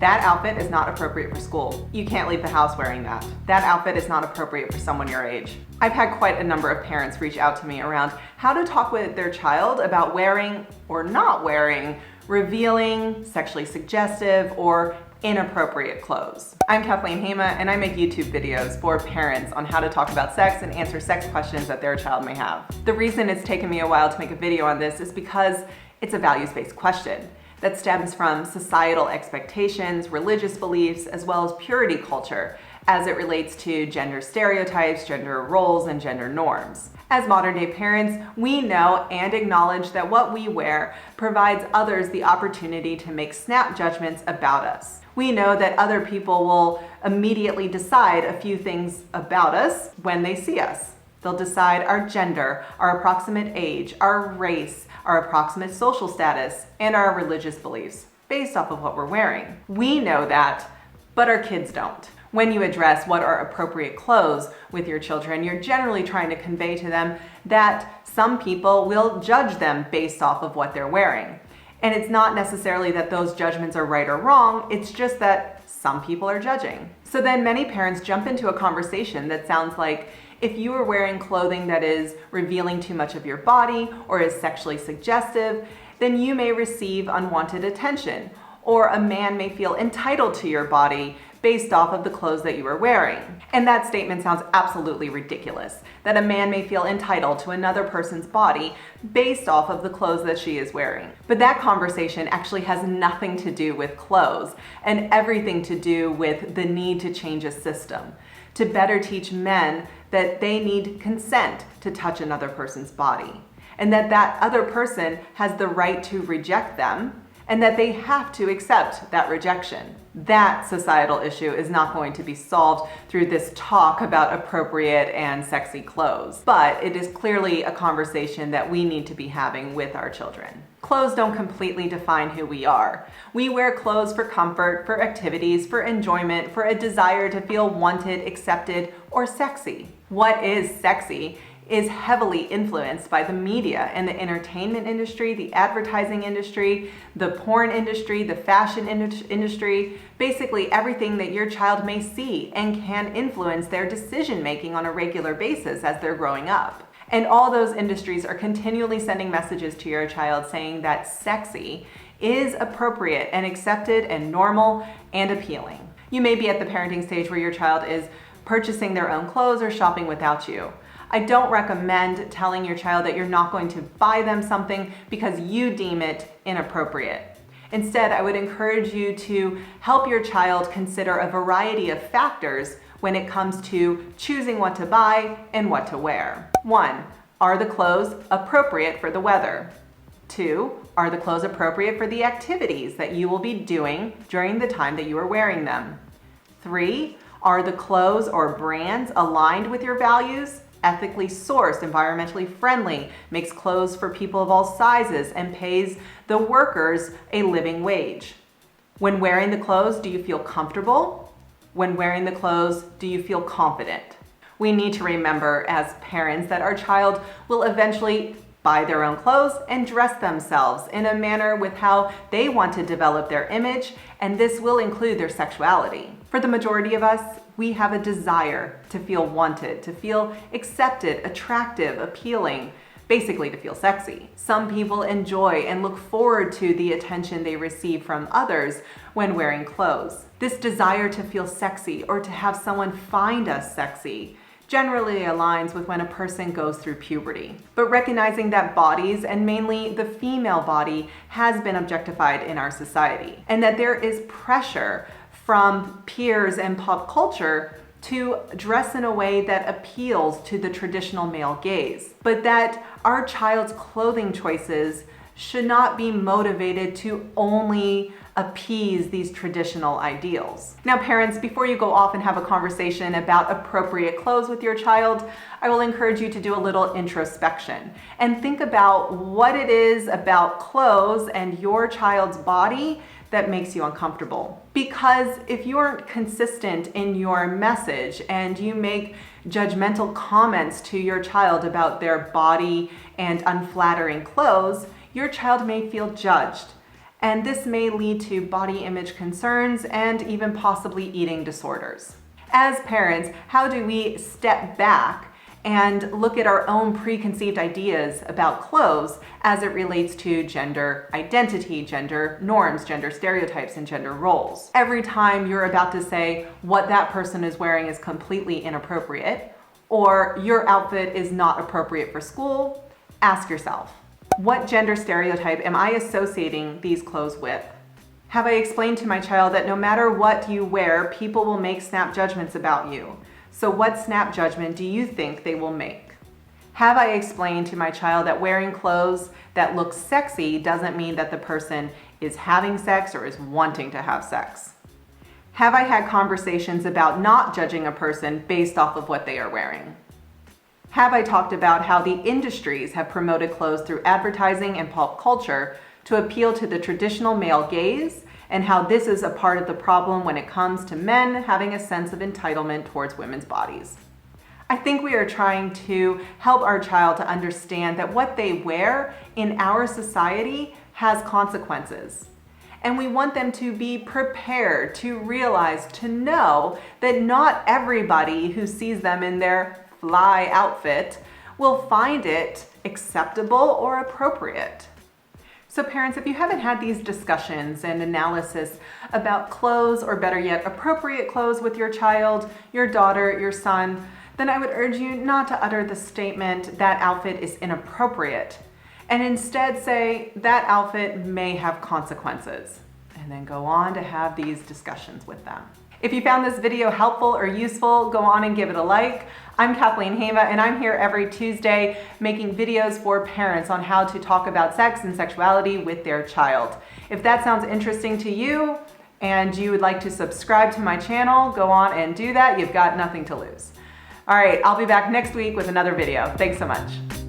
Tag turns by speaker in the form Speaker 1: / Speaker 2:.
Speaker 1: That outfit is not appropriate for school. You can't leave the house wearing that. That outfit is not appropriate for someone your age. I've had quite a number of parents reach out to me around how to talk with their child about wearing or not wearing revealing, sexually suggestive, or inappropriate clothes. I'm Kathleen Hema, and I make YouTube videos for parents on how to talk about sex and answer sex questions that their child may have. The reason it's taken me a while to make a video on this is because it's a values-based question that stems from societal expectations, religious beliefs, as well as purity culture as it relates to gender stereotypes, gender roles, and gender norms. As modern-day parents, we know and acknowledge that what we wear provides others the opportunity to make snap judgments about us. We know that other people will immediately decide a few things about us when they see us. They'll decide our gender, our approximate age, our race, our approximate social status, and our religious beliefs based off of what we're wearing. We know that, but our kids don't. When you address what are appropriate clothes with your children, you're generally trying to convey to them that some people will judge them based off of what they're wearing. And it's not necessarily that those judgments are right or wrong, it's just that some people are judging. So then many parents jump into a conversation that sounds like, if you are wearing clothing that is revealing too much of your body or is sexually suggestive, then you may receive unwanted attention, or a man may feel entitled to your body based off of the clothes that you are wearing. And that statement sounds absolutely ridiculous, that a man may feel entitled to another person's body based off of the clothes that she is wearing. But that conversation actually has nothing to do with clothes and everything to do with the need to change a system, to better teach men that they need consent to touch another person's body, and that that other person has the right to reject them, and that they have to accept that rejection. That societal issue is not going to be solved through this talk about appropriate and sexy clothes, but it is clearly a conversation that we need to be having with our children. Clothes don't completely define who we are. We wear clothes for comfort, for activities, for enjoyment, for a desire to feel wanted, accepted, or sexy. What is sexy is heavily influenced by the media and the entertainment industry, the advertising industry, the porn industry, the fashion industry, basically everything that your child may see and can influence their decision making on a regular basis as they're growing up. And all those industries are continually sending messages to your child saying that sexy is appropriate and accepted and normal and appealing. You may be at the parenting stage where your child is purchasing their own clothes or shopping without you. I don't recommend telling your child that you're not going to buy them something because you deem it inappropriate. Instead, I would encourage you to help your child consider a variety of factors when it comes to choosing what to buy and what to wear. 1, are the clothes appropriate for the weather? 2, are the clothes appropriate for the activities that you will be doing during the time that you are wearing them? 3, are the clothes or brands aligned with your values? Ethically sourced, environmentally friendly, makes clothes for people of all sizes, and pays the workers a living wage. When wearing the clothes, do you feel comfortable? When wearing the clothes, do you feel confident? We need to remember as parents that our child will eventually buy their own clothes and dress themselves in a manner with how they want to develop their image, and this will include their sexuality. For the majority of us, we have a desire to feel wanted, to feel accepted, attractive, appealing, basically to feel sexy. Some people enjoy and look forward to the attention they receive from others when wearing clothes. This desire to feel sexy or to have someone find us sexy generally aligns with when a person goes through puberty. But recognizing that bodies, and mainly the female body, has been objectified in our society, and that there is pressure from peers and pop culture to dress in a way that appeals to the traditional male gaze, but that our child's clothing choices should not be motivated to only appease these traditional ideals. Now, parents, before you go off and have a conversation about appropriate clothes with your child, I will encourage you to do a little introspection and think about what it is about clothes and your child's body that makes you uncomfortable. Because if you aren't consistent in your message and you make judgmental comments to your child about their body and unflattering clothes, your child may feel judged. and this may lead to body image concerns and even possibly eating disorders. As parents, how do we step back and look at our own preconceived ideas about clothes as it relates to gender identity, gender norms, gender stereotypes, and gender roles? Every time you're about to say what that person is wearing is completely inappropriate, or your outfit is not appropriate for school, ask yourself, what gender stereotype am I associating these clothes with? Have I explained to my child that no matter what you wear, people will make snap judgments about you? So what snap judgment do you think they will make? Have I explained to my child that wearing clothes that look sexy doesn't mean that the person is having sex or is wanting to have sex? Have I had conversations about not judging a person based off of what they are wearing? Have I talked about how the industries have promoted clothes through advertising and pop culture to appeal to the traditional male gaze, and how this is a part of the problem when it comes to men having a sense of entitlement towards women's bodies? I think we are trying to help our child to understand that what they wear in our society has consequences. And we want them to be prepared to realize, to know that not everybody who sees them in their fly outfit will find it acceptable or appropriate. So parents, if you haven't had these discussions and analysis about clothes, or better yet, appropriate clothes with your child, your daughter, your son, then I would urge you not to utter the statement, that outfit is inappropriate, and instead say, that outfit may have consequences, and then go on to have these discussions with them. If you found this video helpful or useful, go on and give it a like. I'm Kathleen Hema, and I'm here every Tuesday making videos for parents on how to talk about sex and sexuality with their child. If that sounds interesting to you and you would like to subscribe to my channel, go on and do that. You've got nothing to lose. All right, I'll be back next week with another video. Thanks so much.